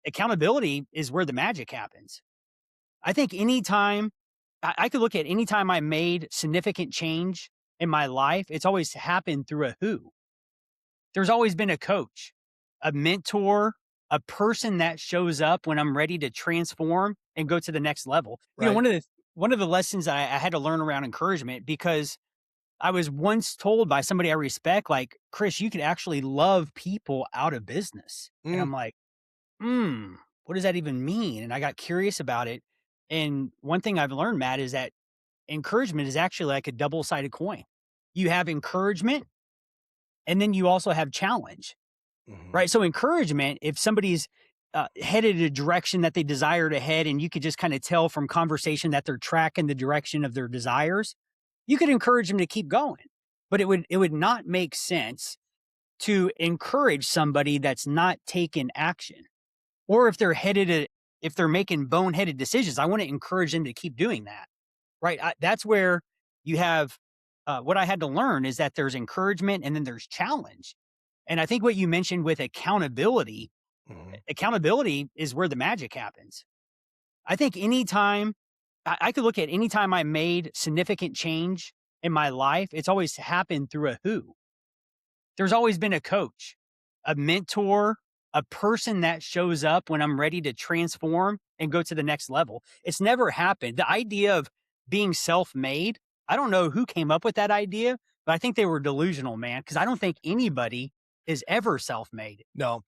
accountability is where the magic happens. I think anytime I could look at any time I made significant change in my life, it's always happened through a who. There's always been a coach, a mentor, a person that shows up when I'm ready to transform and go to the next level. Right. One of the lessons I had to learn around encouragement because I was once told by somebody I respect, like, Chris, you could actually love people out of business. And Mm, I'm like, what does that even mean? And I got curious about it. And one thing I've learned, Matt, is that encouragement is actually like a double sided coin. You have encouragement and then you also have challenge, mhm. right? So, encouragement, if somebody's headed a direction that they desire to head, and you could just kind of tell from conversation that they're tracking the direction of their desires, you could encourage them to keep going. But it would not make sense to encourage somebody that's not taking action. Or if they're making boneheaded decisions, I want to encourage them to keep doing that. Right. That's where you have what I had to learn is that there's encouragement and then there's challenge. And I think what you mentioned with Mhm. accountability is where the magic happens. I think anytime I could look at any time I made significant change in my life, it's always happened through a who. There's always been a coach, a mentor, a person that shows up when I'm ready to transform and go to the next level. It's never happened. The idea of being self-made, I don't know who came up with that idea, but I think they were delusional, man, because I don't think anybody is ever self-made. No,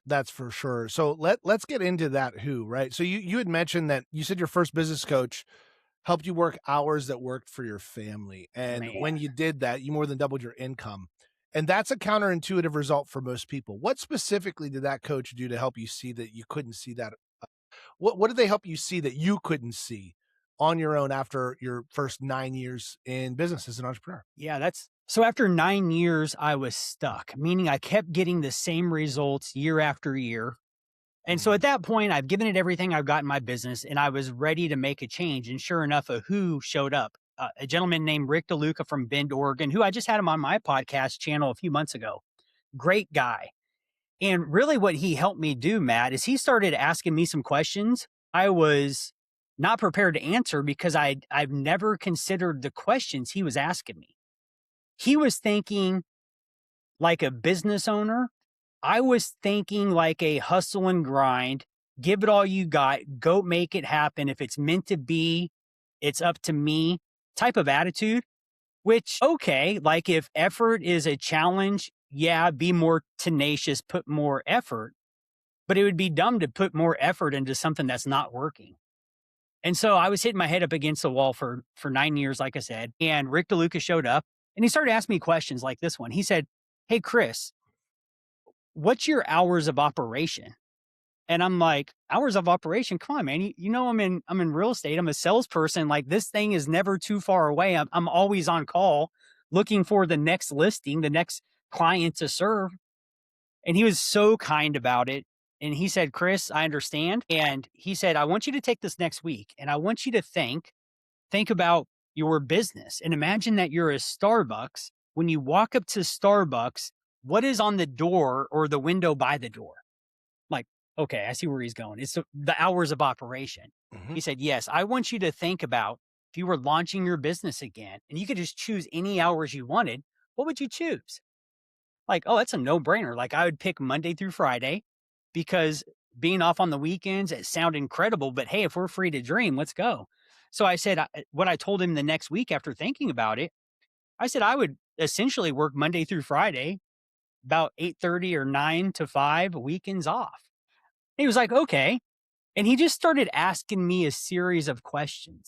that's for sure. So let's get into that who, right? So you had mentioned that you said your first business coach helped you work hours that worked for your family. And Man. when you did that, you more than doubled your income. And that's a counterintuitive result for most people. What specifically did that coach do to help you see that you couldn't see that? What did they help you see that you couldn't see on your own after your first 9 years in business as an entrepreneur? Yeah, that's so after 9 years, I was stuck, meaning I kept getting the same results year after year. And so Mhm. at that point, I've given it everything I've got in my business and I was ready to make a change. And sure enough, a who showed up, a gentleman named Rick DeLuca from Bend, Oregon, who I just had him on my podcast channel a few months ago. Great guy. And really, what he helped me do, Matt, is he started asking me some questions I was not prepared to answer because I've never considered the questions he was asking me. He was thinking like a business owner. I was thinking like a hustle and grind, give it all you got, go make it happen. If it's meant to be, it's up to me type of attitude, which, okay, like if effort is a challenge, yeah, be more tenacious, put more effort, but it would be dumb to put more effort into something that's not working. And so I was hitting my head up against the wall for 9 years, like I said. And Rick DeLuca showed up and he started asking me questions like this one. He said, "Hey, Chris, what's your hours of operation?" And I'm like, "Hours of operation? Come on, man. You know, I'm in real estate. I'm a salesperson. Like this thing is never too far away. I'm always on call looking for the next listing, the next client to serve." And he was so kind about it. And he said, "Chris, I understand." And he said, "I want you to take this next week and I want you to think about your business and imagine that you're a Starbucks. When you walk up to Starbucks, what is on the door or the window by the door?" Like, okay, I see where he's going. It's the hours of operation. Mhm. He said, "Yes, I want you to think about if you were launching your business again and you could just choose any hours you wanted, what would you choose?" Like, oh, that's a no brainer. Like, I would pick Monday through Friday because being off on the weekends, it sounded incredible. But hey, if we're free to dream, let's go. So I said, what I told him the next week after thinking about it, I said, I would essentially work Monday through Friday, about 8:30 or 9 to 5, weekends off. He was like, okay. And he just started asking me a series of questions